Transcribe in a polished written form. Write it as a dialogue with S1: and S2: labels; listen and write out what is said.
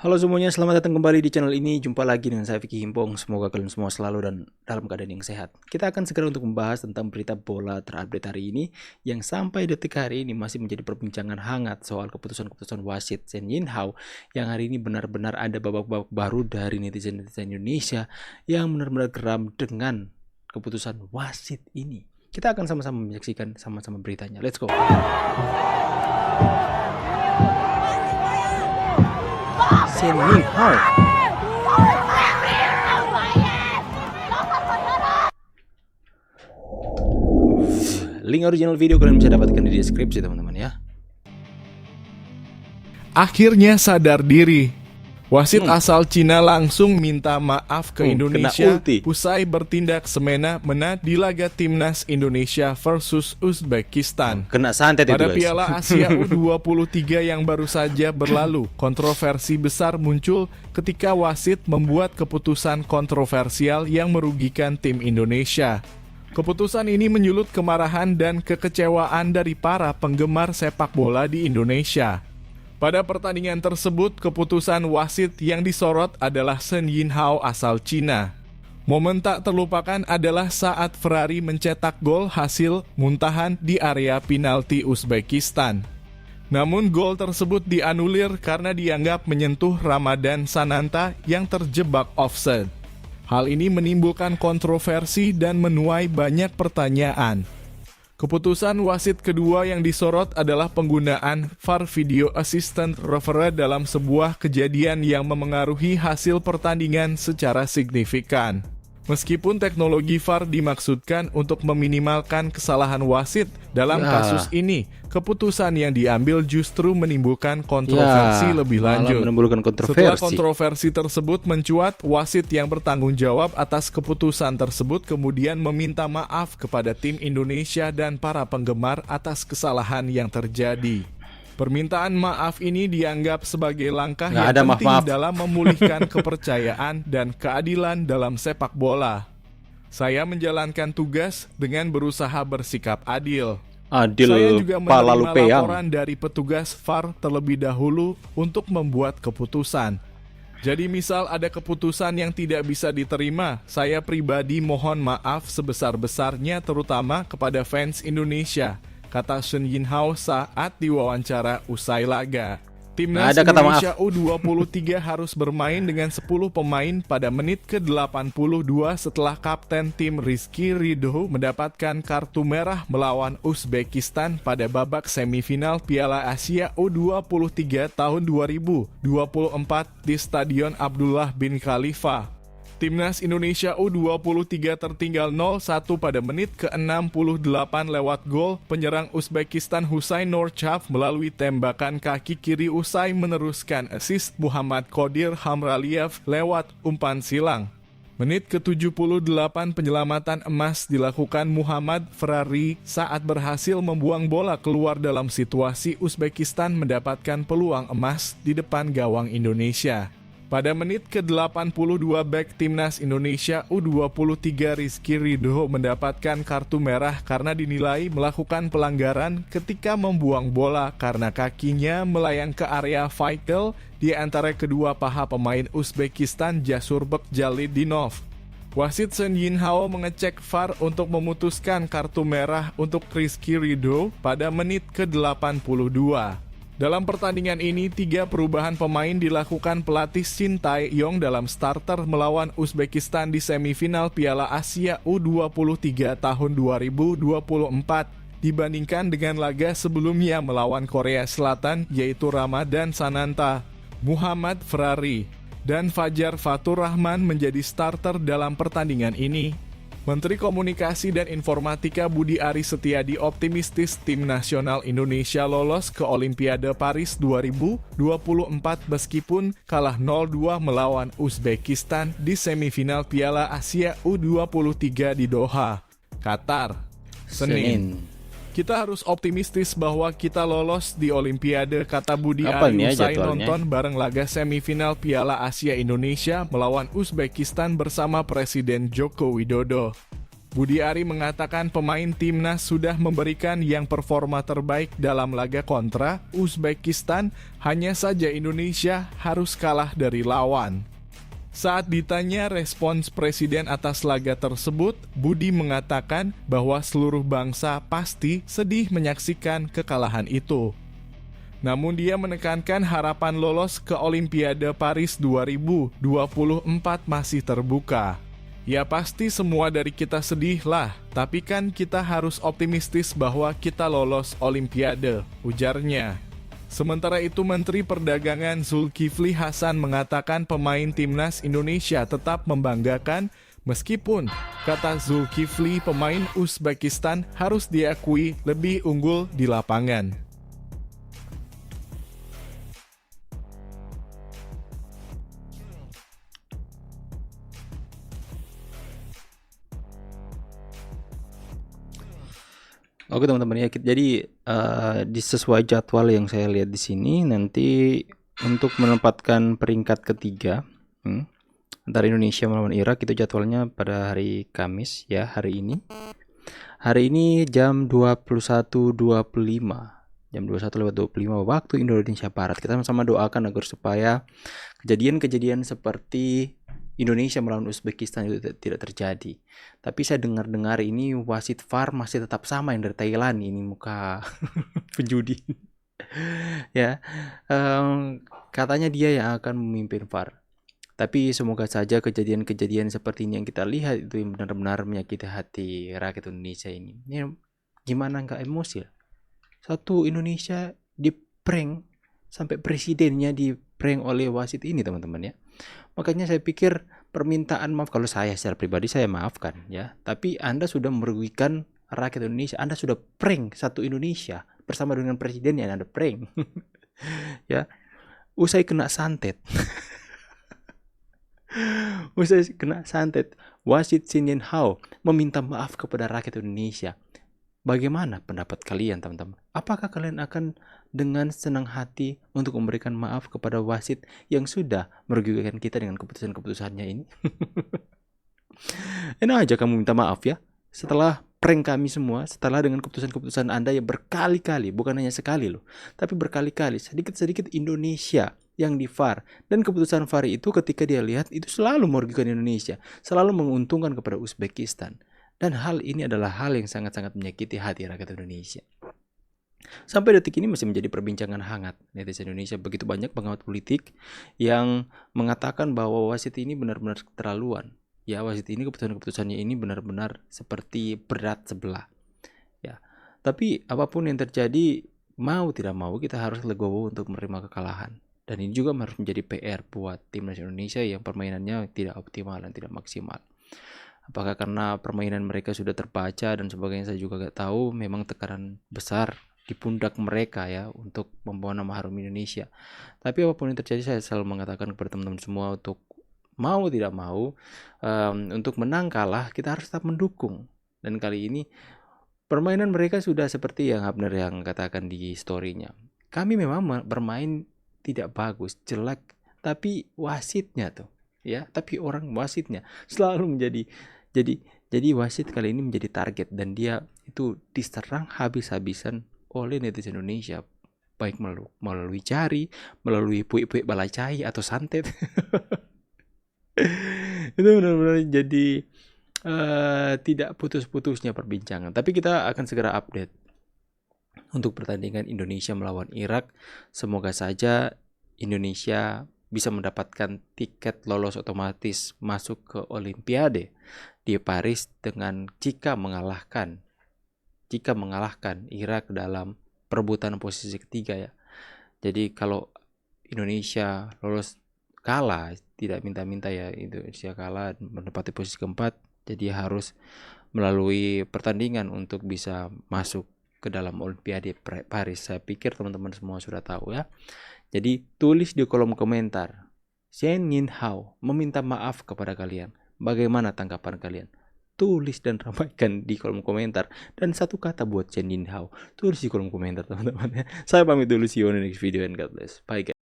S1: Halo semuanya, selamat datang kembali di channel ini. Jumpa lagi dengan saya Vicky Himpong. Semoga kalian semua selalu dan dalam keadaan yang sehat. Kita akan segera untuk membahas tentang berita bola terupdate hari ini yang sampai detik hari ini masih menjadi perbincangan hangat soal keputusan-keputusan wasit Shen Yinhao yang hari ini benar-benar ada babak-babak baru dari netizen-netizen Indonesia yang benar-benar geram dengan keputusan wasit ini. Kita akan sama-sama menyaksikan sama-sama beritanya. Let's go. Shen Yinhao. Link original video kalian bisa dapatkan di deskripsi teman-teman ya.
S2: Akhirnya sadar diri. Wasit asal Cina langsung minta maaf ke Indonesia usai bertindak semena-mena di laga timnas Indonesia versus Uzbekistan.
S1: Kena santet itu
S2: Pada
S1: guys.
S2: Piala Asia U23 yang baru saja berlalu, kontroversi besar muncul ketika wasit membuat keputusan kontroversial yang merugikan tim Indonesia. Keputusan ini menyulut kemarahan dan kekecewaan dari para penggemar sepak bola di Indonesia. Pada pertandingan tersebut, keputusan wasit yang disorot adalah Shen Yinhao asal Cina. Momen tak terlupakan adalah saat Ferrari mencetak gol hasil muntahan di area penalti Uzbekistan. Namun gol tersebut dianulir karena dianggap menyentuh Ramadan Sananta yang terjebak offside. Hal ini menimbulkan kontroversi dan menuai banyak pertanyaan. Keputusan wasit kedua yang disorot adalah penggunaan VAR Video Assistant Referee dalam sebuah kejadian yang memengaruhi hasil pertandingan secara signifikan. Meskipun teknologi VAR dimaksudkan untuk meminimalkan kesalahan wasit, dalam kasus ini, keputusan yang diambil justru menimbulkan kontroversi lebih lanjut. Setelah kontroversi tersebut mencuat, wasit yang bertanggung jawab atas keputusan tersebut kemudian meminta maaf kepada tim Indonesia dan para penggemar atas kesalahan yang terjadi. Permintaan maaf ini dianggap sebagai langkah yang penting dalam memulihkan kepercayaan dan keadilan dalam sepak bola. Saya menjalankan tugas dengan berusaha bersikap adil. Saya juga menerima laporan dari petugas VAR terlebih dahulu untuk membuat keputusan. Jadi misal ada keputusan yang tidak bisa diterima, saya pribadi mohon maaf sebesar-besarnya terutama kepada fans Indonesia, kata Shen Yinhao saat diwawancara usai laga. Timnas Indonesia U23 harus bermain dengan 10 pemain pada menit ke-82 setelah kapten tim Rizky Ridho mendapatkan kartu merah melawan Uzbekistan pada babak semifinal Piala Asia U23 tahun 2024 di Stadion Abdullah bin Khalifa. Timnas Indonesia U23 tertinggal 0-1 pada menit ke-68 lewat gol penyerang Uzbekistan Husain Nurchaev melalui tembakan kaki kiri usai meneruskan assist Muhammad Qodir Hamraliev lewat umpan silang. Menit ke-78 penyelamatan emas dilakukan Muhammad Ferrari saat berhasil membuang bola keluar dalam situasi Uzbekistan mendapatkan peluang emas di depan gawang Indonesia. Pada menit ke-82 bek timnas Indonesia U23 Rizky Ridho mendapatkan kartu merah karena dinilai melakukan pelanggaran ketika membuang bola karena kakinya melayang ke area Faikel di antara kedua paha pemain Uzbekistan Jasurbek Jalidinov. Wasit Shen Yinhao mengecek VAR untuk memutuskan kartu merah untuk Rizky Ridho pada menit ke-82. Dalam pertandingan ini, 3 perubahan pemain dilakukan pelatih Shin Tae-yong dalam starter melawan Uzbekistan di semifinal Piala Asia U23 tahun 2024 dibandingkan dengan laga sebelumnya melawan Korea Selatan yaitu Ramadan Sananta, Muhammad Ferrari, dan Fajar Fatur Rahman menjadi starter dalam pertandingan ini. Menteri Komunikasi dan Informatika Budi Aris Setiadi optimistis tim nasional Indonesia lolos ke Olimpiade Paris 2024 meskipun kalah 0-2 melawan Uzbekistan di semifinal Piala Asia U23 di Doha, Qatar, Senin. Kita harus optimistis bahwa kita lolos di Olimpiade, kata Budi Ari usai nonton bareng laga semifinal Piala Asia Indonesia melawan Uzbekistan bersama Presiden Joko Widodo. Budi Ari mengatakan pemain timnas sudah memberikan yang performa terbaik dalam laga kontra Uzbekistan, hanya saja Indonesia harus kalah dari lawan. Saat ditanya respons Presiden atas laga tersebut, Budi mengatakan bahwa seluruh bangsa pasti sedih menyaksikan kekalahan itu. Namun dia menekankan harapan lolos ke Olimpiade Paris 2024 masih terbuka. Ya pasti semua dari kita sedih lah, tapi kan kita harus optimistis bahwa kita lolos Olimpiade, ujarnya. Sementara itu Menteri Perdagangan Zulkifli Hasan mengatakan pemain timnas Indonesia tetap membanggakan, meskipun, kata Zulkifli, pemain Uzbekistan harus diakui lebih unggul di lapangan.
S1: Oke teman-teman ya, jadi sesuai jadwal yang saya lihat di sini nanti untuk menempatkan peringkat ketiga antara Indonesia melawan Irak itu jadwalnya pada hari Kamis ya, hari ini. Hari ini jam 21.25. Jam 21.25 waktu Indonesia Barat. Kita sama-sama doakan agar supaya kejadian-kejadian seperti Indonesia melawan Uzbekistan itu tidak terjadi. Tapi saya dengar-dengar ini wasit VAR masih tetap sama yang dari Thailand, ini muka penjudi. Ya, katanya dia yang akan memimpin VAR. Tapi semoga saja kejadian-kejadian seperti ini yang kita lihat itu yang benar-benar menyakiti hati rakyat Indonesia ini. Ini gimana nggak emosi? Satu Indonesia di-prank sampai presidennya di-prank oleh wasit ini teman-teman ya. Makanya saya pikir permintaan maaf, kalau saya secara pribadi saya maafkan ya. Tapi Anda sudah merugikan rakyat Indonesia. Anda sudah prank satu Indonesia bersama dengan presiden yang Anda prank. Ya. Usai kena santet. Usai kena santet, wasit Shin Yen-hao meminta maaf kepada rakyat Indonesia. Bagaimana pendapat kalian teman-teman? Apakah kalian akan dengan senang hati untuk memberikan maaf kepada wasit yang sudah merugikan kita dengan keputusan-keputusannya ini? Enak aja kamu minta maaf ya. Setelah prank kami semua, setelah dengan keputusan-keputusan Anda yang berkali-kali, bukan hanya sekali loh, tapi berkali-kali, sedikit-sedikit Indonesia yang di VAR. Dan keputusan VAR itu ketika dia lihat itu selalu merugikan Indonesia, selalu menguntungkan kepada Uzbekistan. Dan hal ini adalah hal yang sangat-sangat menyakiti hati rakyat Indonesia. Sampai detik ini masih menjadi perbincangan hangat netizen Indonesia. Begitu banyak pengamat politik yang mengatakan bahwa wasit ini benar-benar keterlaluan. Ya, wasit ini keputusan-keputusannya ini benar-benar seperti berat sebelah. Ya, tapi apapun yang terjadi, mau tidak mau kita harus legowo untuk menerima kekalahan. Dan ini juga harus menjadi PR buat timnas Indonesia yang permainannya tidak optimal dan tidak maksimal. Apakah karena permainan mereka sudah terbaca dan sebagainya, saya juga gak tahu. Memang tekanan besar di pundak mereka ya untuk membawa nama harum Indonesia. Tapi apapun yang terjadi, saya selalu mengatakan kepada teman-teman semua untuk mau tidak mau, untuk menang kalah kita harus tetap mendukung. Dan kali ini permainan mereka sudah seperti yang Abner yang katakan di story-nya. Kami memang bermain tidak bagus, jelek, tapi wasitnya tuh ya, tapi orang wasitnya selalu menjadi jadi wasit kali ini menjadi target, dan dia itu diserang habis-habisan oleh netizen Indonesia, baik melalui jari, melalui puik-puik balacai atau santet. Itu benar-benar jadi tidak putus-putusnya perbincangan. Tapi kita akan segera update untuk pertandingan Indonesia melawan Irak. Semoga saja Indonesia bisa mendapatkan tiket lolos otomatis masuk ke Olimpiade di Paris dengan jika mengalahkan Irak dalam perebutan posisi ketiga ya. Jadi kalau Indonesia lolos kalah, tidak minta-minta ya, Indonesia kalah menempati posisi keempat, jadi harus melalui pertandingan untuk bisa masuk ke dalam Olimpiade Paris. Saya pikir teman-teman semua sudah tahu ya. Jadi tulis di kolom komentar, Shin Yen-hao meminta maaf kepada kalian. Bagaimana tanggapan kalian? Tulis dan ramaikan di kolom komentar. Dan satu kata buat Shin Yen-hao, tulis di kolom komentar teman-teman. Saya pamit dulu, see you on the next video and God bless. Bye guys.